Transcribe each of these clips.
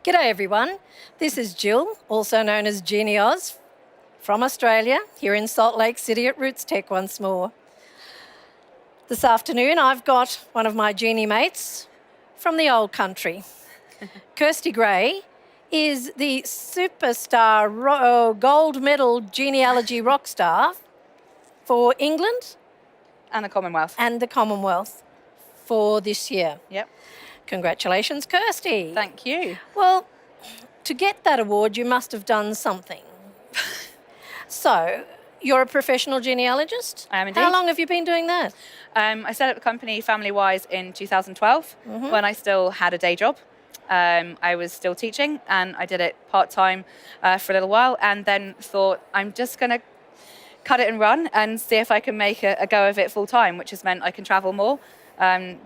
G'day everyone, this is Jill, also known as Jeannie Oz, from Australia, here in Salt Lake City at RootsTech once more. This afternoon I've got one of my Jeannie mates from the old country. Kirsty Gray is the superstar gold medal genealogy rock star for England And the Commonwealth. and the Commonwealth for this year. Yep. Congratulations, Kirsty. Thank you. Well, to get that award, you must have done something. So, you're a professional genealogist? I am indeed. How long have you been doing that? I set up the company Family-Wise in 2012 when I still had a day job. I was still teaching and I did it part-time for a little while, and then thought I'm just going to cut it and run and see if I can make a go of it full-time, which has meant I can travel more.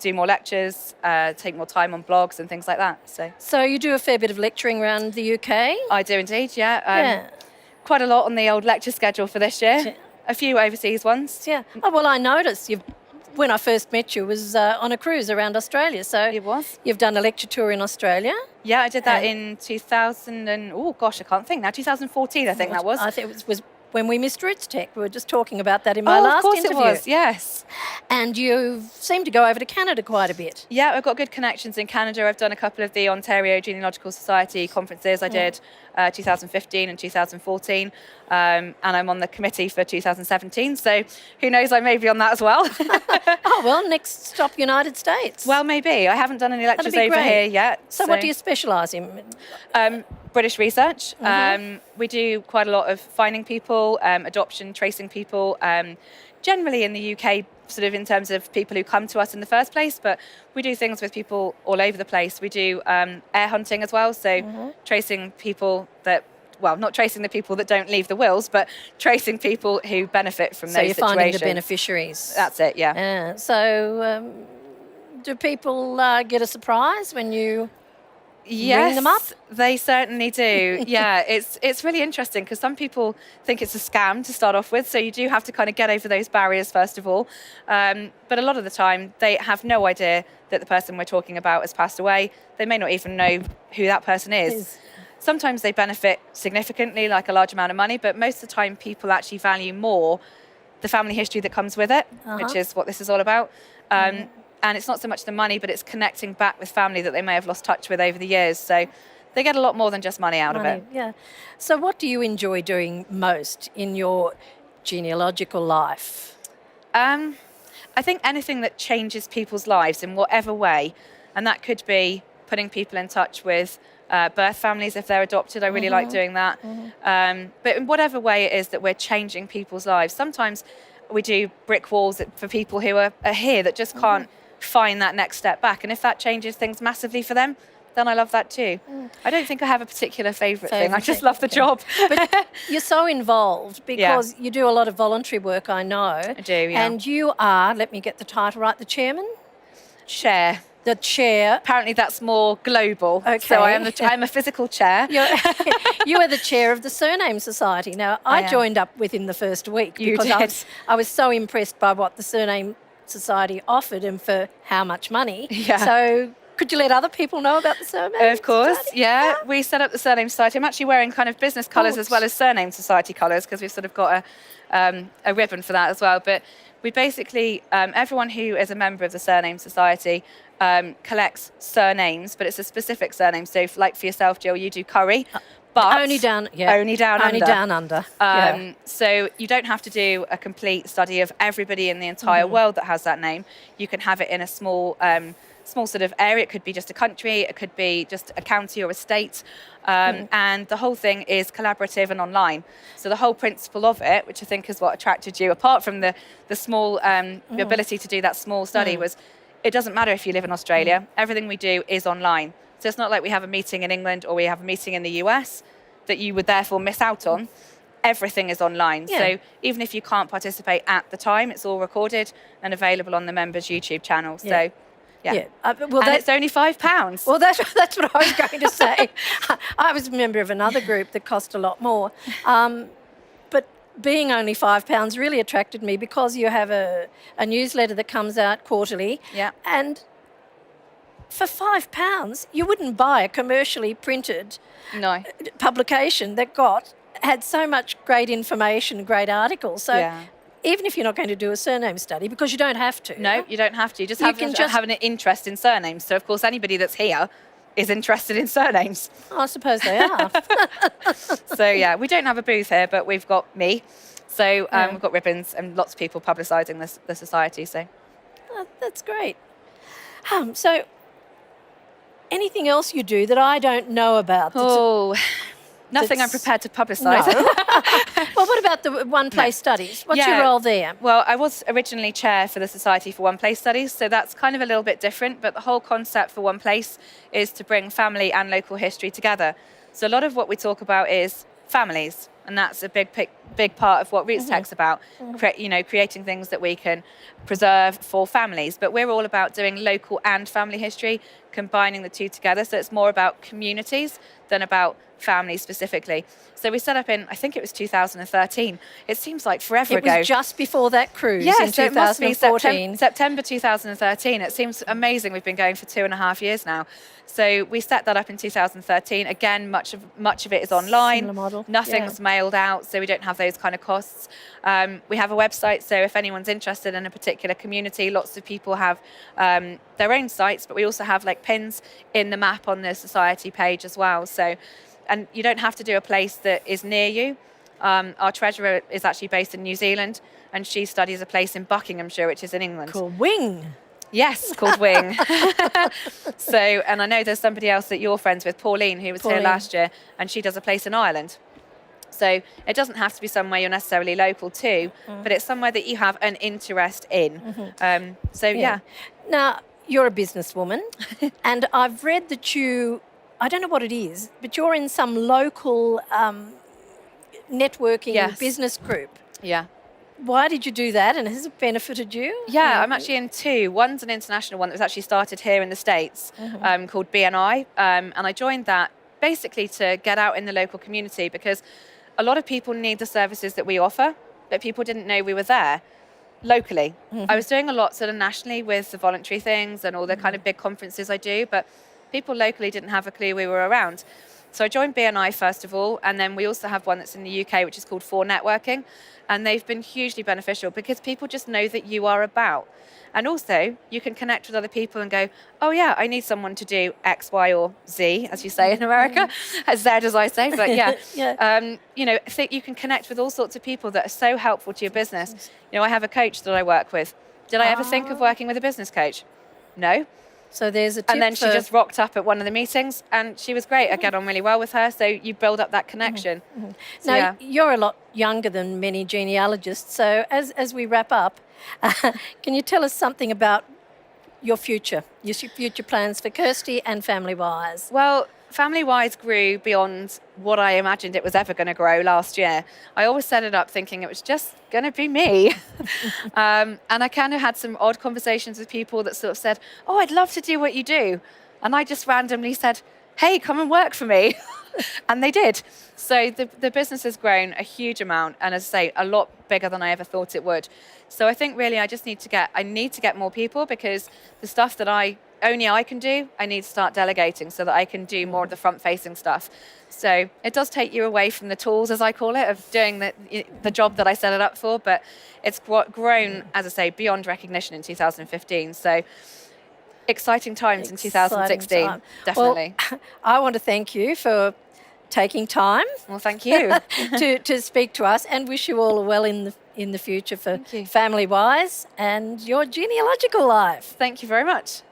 Do more lectures, take more time on blogs and things like that. So you do a fair bit of lecturing around the UK? I do indeed, yeah. Quite a lot on the old lecture schedule for this year. A few overseas ones. Yeah. Oh, well, I noticed when I first met you was on a cruise around Australia. So It was. You've done a lecture tour in Australia? Yeah, I did that in 2000 and, oh gosh, I can't think now, 2014 I think that was. I think it was when we missed RootsTech. We were just talking about that in my last interview. Of course it was, yes. And you seem to go over to Canada quite a bit. Yeah, I've got good connections in Canada. I've done a couple of the Ontario Genealogical Society conferences. I did 2015 and 2014, and I'm on the committee for 2017, so who knows, I may be on that as well. Oh, well, next stop, United States. Well, maybe. I haven't done any lectures That'd be over great. here yet. So what do you specialise in? British research. We do quite a lot of finding people, adoption, tracing people, generally in the UK, sort of in terms of people who come to us in the first place, but we do things with people all over the place. We do air hunting as well, so tracing people that, well, not tracing the people that don't leave the wills, but tracing people who benefit from those situations. So you're finding the beneficiaries. That's it, yeah. So do people get a surprise when you ring them up? They certainly do. Yeah, it's really interesting because some people think it's a scam to start off with, so you do have to kind of get over those barriers first of all. But a lot of the time, they have no idea that the person we're talking about has passed away. They may not even know who that person is. Sometimes they benefit significantly, like a large amount of money, but most of the time people actually value more the family history that comes with it, which is what this is all about. And it's not so much the money, but it's connecting back with family that they may have lost touch with over the years. So they get a lot more than just money out of it. Yeah. So what do you enjoy doing most in your genealogical life? I think anything that changes people's lives in whatever way, and that could be putting people in touch with birth families if they're adopted. I really like doing that. But in whatever way it is that we're changing people's lives, sometimes we do brick walls for people who are here that just can't find that next step back, and if that changes things massively for them, then I love that too. I don't think I have a particular favourite thing. I just love the job. But you're so involved because you do a lot of voluntary work, I know. I do, yeah. And you are, let me get the title right, the chairman? Chair. The chair. Apparently that's more global. Okay. So I'm a physical chair. You are the chair of the Surname Society. Now, I joined up within the first week because I was so impressed by what the Surname Society offered and for how much money. So could you let other people know about the Surname Of course, Society? yeah. We set up the Surname Society. I'm actually wearing kind of business colours as well as Surname Society colours because we've sort of got a ribbon for that as well. But we basically, everyone who is a member of the Surname Society collects surnames, but it's a specific surname. So like for yourself, Jill, you do Curry. But only down under. So you don't have to do a complete study of everybody in the entire world that has that name. You can have it in a small sort of area. It could be just a country, it could be just a county or a state, and the whole thing is collaborative and online. So the whole principle of it, which I think is what attracted you, apart from the small the ability to do that small study, was it doesn't matter if you live in Australia. Everything we do is online. So it's not like we have a meeting in England or we have a meeting in the US that you would therefore miss out on. Everything is online. So even if you can't participate at the time, it's all recorded and available on the members' YouTube channel. So and it's only £5. Well, that's what I was going to say. I was a member of another group that cost a lot more. But being only £5 really attracted me because you have a newsletter that comes out quarterly. Yeah. And for £5, you wouldn't buy a commercially printed No. publication that had so much great information, great articles. So Yeah. even if you're not going to do a surname study, because you don't have to. No, you don't have to. You just You have can to just- have an interest in surnames. So, of course, anybody that's here is interested in surnames. I suppose they are. So, yeah, we don't have a booth here, but we've got me. So we've got ribbons and lots of people publicising the society. So Oh, that's great. So anything else you do that I don't know about? Oh, nothing I'm that's- prepared to publicise. No. Well, what about the One Place Studies? What's your Yeah. role there? Well, I was originally chair for the Society for One Place Studies, so that's kind of a little bit different, but the whole concept for One Place is to bring family and local history together. So a lot of what we talk about is families, and that's a big part of what RootsTech's about, creating things that we can preserve for families. But we're all about doing local and family history, combining the two together, so it's more about communities than about families specifically. So we set up in, I think it was 2013. It seems like forever ago. It was just before that cruise in So it must be 2014. September 2013. It seems amazing. We've been going for 2.5 years now. So we set that up in 2013. Again, much of it is online. Similar model. Nothing's mailed out, so we don't have those kind of costs. We have a website, so if anyone's interested in a particular community, lots of people have their own sites, but we also have like pins in the map on the society page as well. So, and you don't have to do a place that is near you. Our treasurer is actually based in New Zealand, and she studies a place in Buckinghamshire, which is in England. Called Wing. Yes, called Wing. So, and I know there's somebody else that you're friends with, Pauline, who was here last year, and she does a place in Ireland. So it doesn't have to be somewhere you're necessarily local to, but it's somewhere that you have an interest in. Yeah. Now, you're a businesswoman, and I've read that I don't know what it is, but you're in some local networking Yes. business group. Yeah. Why did you do that, and has it benefited you? Yeah, I'm actually in two. One's an international one that was actually started here in the States called BNI. And I joined that basically to get out in the local community because a lot of people need the services that we offer, but people didn't know we were there locally. I was doing a lot sort of nationally with the voluntary things and all the kind of big conferences I do, but people locally didn't have a clue we were around. So I joined BNI first of all, and then we also have one that's in the UK, which is called 4Networking. And they've been hugely beneficial because people just know that you are about. And also, you can connect with other people and go, oh yeah, I need someone to do X, Y, or Z, as you say in America, as Z as I say, but yeah. I think you can connect with all sorts of people that are so helpful to your business. I have a coach that I work with. Did I ever think of working with a business coach? No. So there's a tip And then she just rocked up at one of the meetings and she was great. I get on really well with her. So you build up that connection. So, now, you're a lot younger than many genealogists. So as we wrap up, can you tell us something about your future plans for Kirsty and Family Wise? Well, Family Wise grew beyond what I imagined it was ever going to grow last year. I always set it up thinking it was just going to be me. And I kind of had some odd conversations with people that sort of said, oh, I'd love to do what you do. And I just randomly said, hey, come and work for me. And they did. So the business has grown a huge amount. And as I say, a lot bigger than I ever thought it would. So I think really I need to get more people because the stuff that only I can do, I need to start delegating so that I can do more of the front-facing stuff. So it does take you away from the tools, as I call it, of doing the job that I set it up for, but it's grown, as I say, beyond recognition in 2015. So exciting times in 2016, time. definitely. Well, I want to thank you for taking time Well, thank you. to speak to us and wish you all well in the future for Thank you. Family Wise and your genealogical life. Thank you very much.